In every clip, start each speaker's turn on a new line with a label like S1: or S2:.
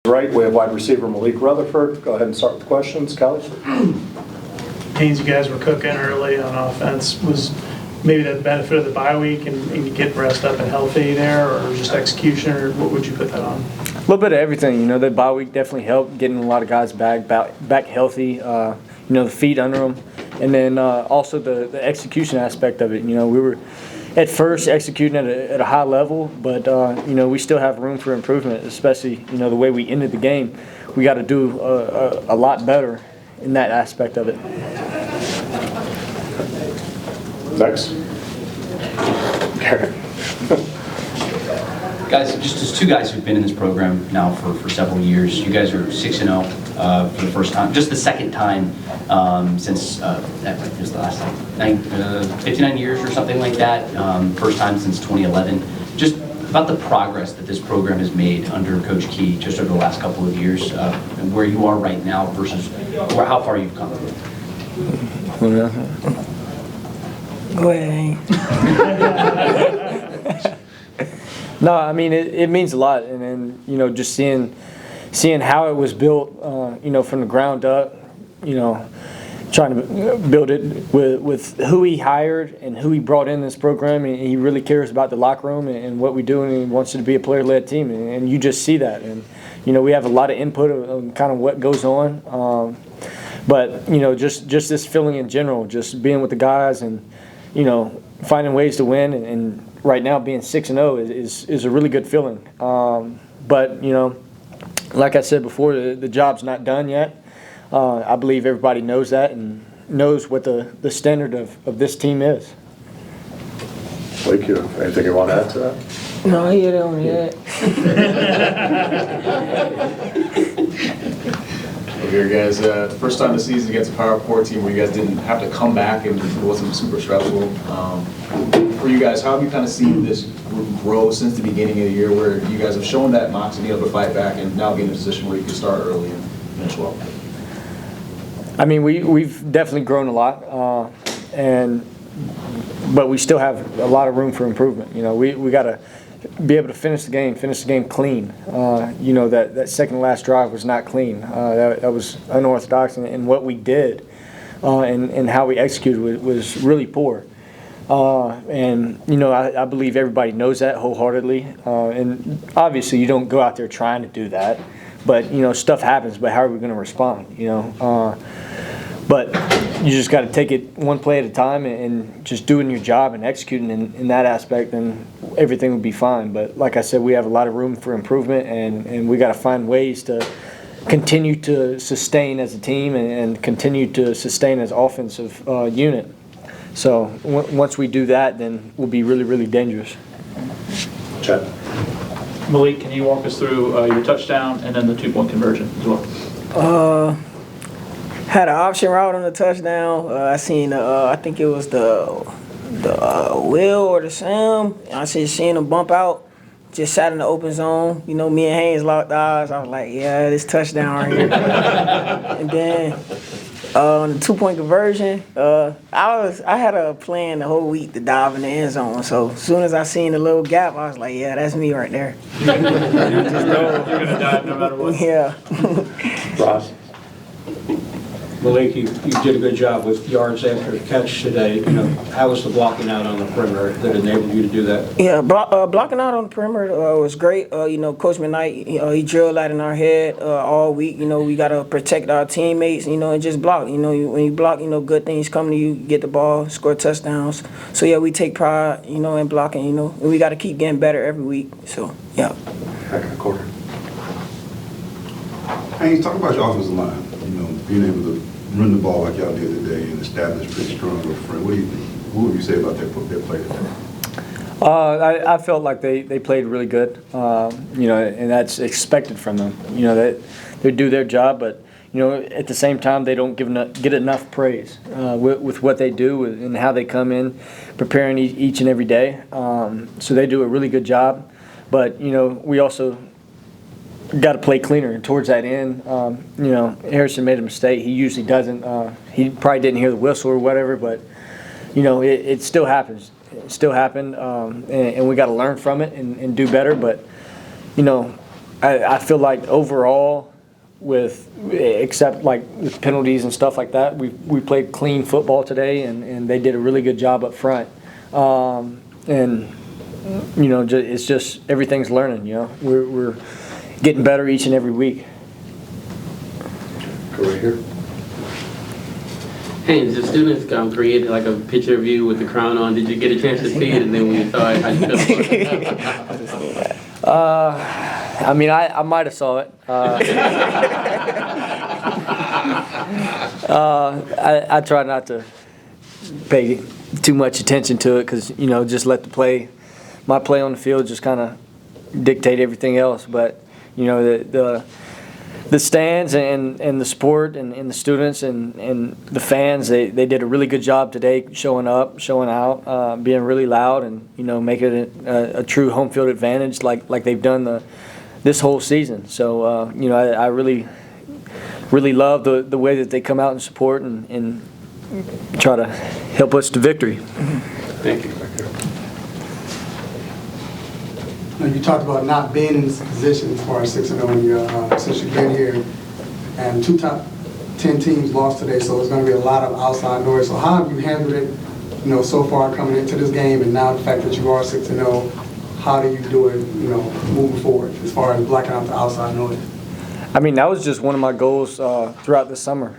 S1: Right, we have wide receiver Malik Rutherford. Go ahead and start with questions. Kelly?
S2: Haynes, you guys were cooking early on offense. Was maybe the benefit of the bye week and get rest up and healthy there, or just execution, or what would you put that on?
S3: A little bit of everything. The bye week definitely helped getting a lot of guys back healthy. The feet under them, and then also the execution aspect of it. We were at first executing at a high level, but we still have room for improvement, especially the way we ended the game. We got to do a lot better in that aspect of it.
S1: Next. Garrett.
S4: Guys, just as two guys who've been in this program now for several years, you guys are 6-0 for the first time, just the second time since that was the last time, 59 years or something like that. First time since 2011. Just about the progress that this program has made under Coach Key just over the last couple of years, and where you are right now versus how far you've come.
S5: Go ahead.
S3: No, I mean it means a lot, and then just seeing how it was built, from the ground up, trying to build it with who he hired and who he brought in this program, and he really cares about the locker room and what we do, and he wants it to be a player-led team, and you just see that, and we have a lot of input on kind of what goes on, but just this feeling in general, just being with the guys and finding ways to win, and right now being 6-0 is a really good feeling. But like I said before, the job's not done yet. I believe everybody knows that and knows what the standard of this team is.
S1: Blake, anything you want to add to that?
S5: No, he hit it on the head.
S6: Here, guys, first time this season against a Power 4 team where you guys didn't have to come back and it wasn't super stressful. For you guys, how have you kind of seen this group grow since the beginning of the year, where you guys have shown that moxie, being able to fight back and now be in a position where you can start early and finish well?
S3: I mean, we've definitely grown a lot, but we still have a lot of room for improvement. We got to be able to finish the game clean. That second to last drive was not clean. That was unorthodox, and what we did and how we executed was really poor. I believe everybody knows that wholeheartedly. And obviously, you don't go out there trying to do that, but stuff happens. But how are we going to respond? But you just got to take it one play at a time and just doing your job and executing in that aspect, and everything will be fine. But like I said, we have a lot of room for improvement, and we got to find ways to continue to sustain as a team and continue to sustain as offensive unit. So once we do that, then we'll be really, really dangerous.
S1: Chad.
S7: Malik, can you walk us through your touchdown and then the 2-point conversion as well?
S5: Had an option route on the touchdown. I seen I think it was the Will or the Sam. I seen him bump out. Just sat in the open zone. Me and Haynes locked eyes. I was like, yeah, this touchdown right here. And then on the 2-point conversion, I had a plan the whole week to dive in the end zone. So as soon as I seen the little gap, I was like, yeah, that's me right there.
S7: You're gonna dive no matter what.
S5: Yeah.
S1: Ross.
S8: Malik, you did a good job with yards after the catch today. How was the blocking out on the perimeter that enabled you to do that?
S5: Yeah, blocking out on the perimeter was great. Coach McKnight, he drilled that in our head all week. We got to protect our teammates, and just block. When you block, good things come to you, get the ball, score touchdowns. So, yeah, we take pride, in blocking, and we got to keep getting better every week. So, yeah.
S1: Back in the corner.
S9: Haynes, talk about your offensive line. Being able to run the ball like y'all did today and establish pretty strong with front. What do you think? What would you say about their play today?
S3: I felt like they played really good, and that's expected from them. That they do their job, but at the same time they don't get enough praise with what they do and how they come in, preparing each and every day. So they do a really good job, but we also got to play cleaner, and towards that end, Harrison made a mistake. He usually doesn't. He probably didn't hear the whistle or whatever, but it still happens. It still happened, and we got to learn from it and do better. But I feel like overall, except like with penalties and stuff like that, we played clean football today, and they did a really good job up front. And it's just everything's learning. We're getting better each and every week.
S1: Go right here.
S10: Haynes, the students created like a picture of you with the crown on. Did you get a chance to see it? And then when you saw it, how you feel about it?
S3: I mean, I might have saw it. I try not to pay too much attention to it because, just let my play on the field just kind of dictate everything else. But, the stands and the sport and the students and the fans, they did a really good job today showing up, showing out, being really loud and, making it a true home field advantage like they've done this whole season. So, I really, really love the way that they come out and support and try to help us to victory.
S10: Thank you.
S11: You talked about not being in this position as far as 6-0 since you've been here, and 2 top 10 teams lost today, so there's going to be a lot of outside noise. So how have you handled it, so far coming into this game, and now the fact that you are 6-0, how do you do it, moving forward as far as blocking out the outside noise?
S3: I mean, that was just one of my goals throughout the summer.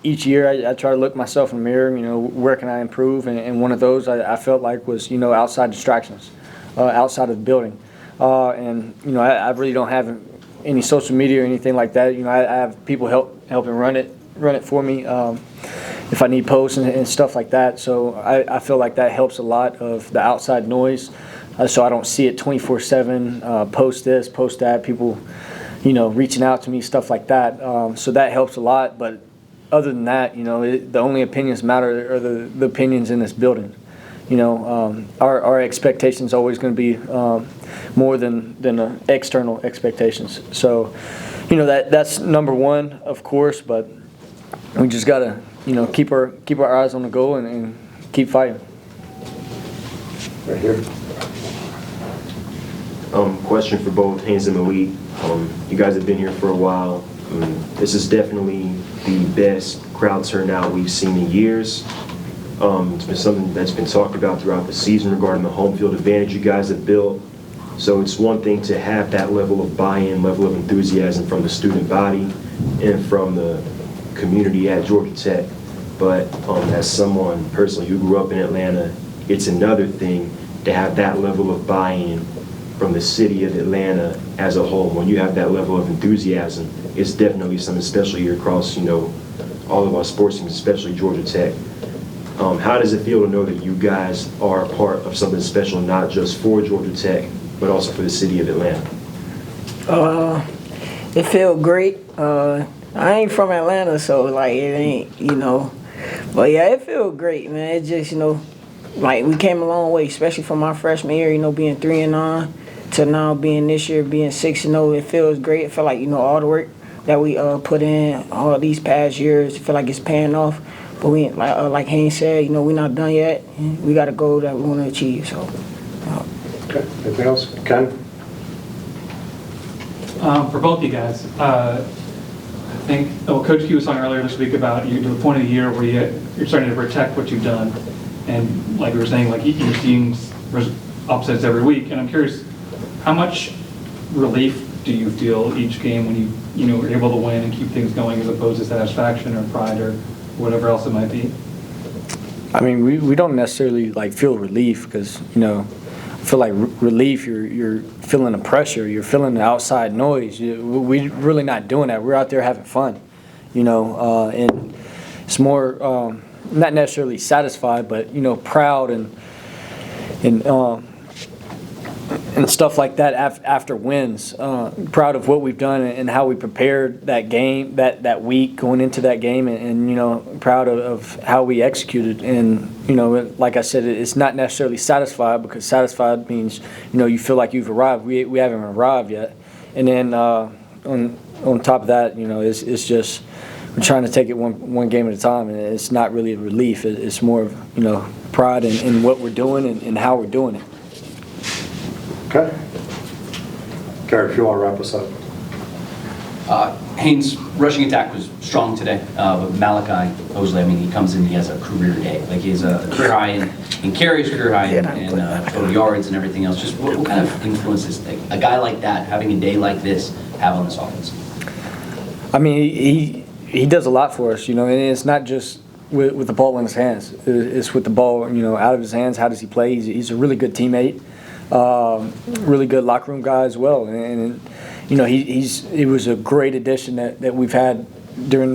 S3: Each year I try to look myself in the mirror, where can I improve? And one of those I felt like was, outside distractions, outside of the building. I really don't have any social media or anything like that. I have people helping run it for me if I need posts and stuff like that. So I feel like that helps a lot of the outside noise. So I don't see it 24/7, post this, post that, people, reaching out to me, stuff like that. So that helps a lot. But other than that, the only opinions matter are the opinions in this building. Our expectations always going to be more than external expectations. So, that's number one, of course. But we just got to, keep our eyes on the goal and keep fighting.
S1: Right here.
S12: Question for both Haynes and Malik. You guys have been here for a while. This is definitely the best crowd turnout we've seen in years. It's been something that's been talked about throughout the season regarding the home field advantage you guys have built. So it's one thing to have that level of buy-in, level of enthusiasm from the student body and from the community at Georgia Tech. But as someone personally who grew up in Atlanta, it's another thing to have that level of buy-in from the city of Atlanta as a whole. When you have that level of enthusiasm, it's definitely something special here across, all of our sports teams, especially Georgia Tech. How does it feel to know that you guys are a part of something special, not just for Georgia Tech, but also for the city of Atlanta?
S5: It feels great. I ain't from Atlanta, so it ain't, But yeah, it feels great, man. It just, we came a long way, especially from my freshman year, being 3-9 to now being this year, being 6-0. It feels great. It feel like, all the work that we put in all these past years, I feel like it's paying off. But we, like Haynes said, we're not done yet. We got a goal that we want to achieve. So.
S1: Okay. Anything else, Ken?
S13: For both you guys, I think Coach Q was talking earlier this week about you to the point of the year where you're starting to protect what you've done, and like we were saying, you're seeing upsets every week. And I'm curious, how much relief do you feel each game when you are able to win and keep things going, as opposed to satisfaction or pride or whatever else it might be?
S3: I mean, we don't necessarily feel relief because I feel like relief. You're feeling the pressure. You're feeling the outside noise. We're really not doing that. We're out there having fun, and it's more not necessarily satisfied, but proud and stuff like that after wins. Proud of what we've done and how we prepared that game, that week going into that game, and proud of how we executed. And like I said, it's not necessarily satisfied, because satisfied means you feel like you've arrived. We haven't arrived yet. And then on top of that, it's just we're trying to take it one game at a time, and it's not really a relief. It's more of pride in what we're doing and how we're doing it.
S1: Okay. Garrett, if you want to wrap us up.
S4: Haynes' rushing attack was strong today, but Malachi Mosley, I mean, he comes in, he has a career day. Like, he has a career high in carries, career high in total yards and everything else. Just what kind of influence is a guy like that, having a day like this, have on this offense?
S3: I mean, he does a lot for us, you know, and it's not just with the ball in his hands. It's with the ball, you know, out of his hands. How does he play? He's a really good teammate, really good locker room guy as well. And you know, he was a great addition that we've had during,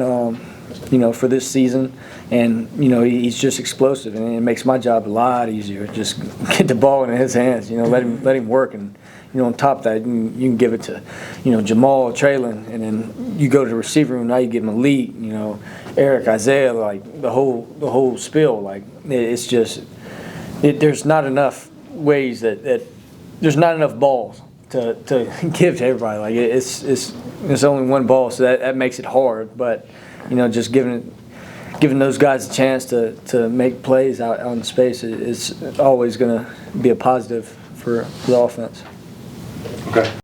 S3: you know, for this season. And, you know, he's just explosive, and it makes my job a lot easier. Just get the ball in his hands, you know, let him work. And, you know, on top of that, you can give it to, you know, Jamal, Traylon, and then you go to the receiver room, now you get Malik, you know, Eric, Isaiah, like the whole spiel. Like, it's just, there's not enough ways that there's not enough balls to give to everybody. Like, it's only one ball, so that makes it hard. But, you know, just giving those guys a chance to make plays out in space is always going to be a positive for the offense.
S1: Okay.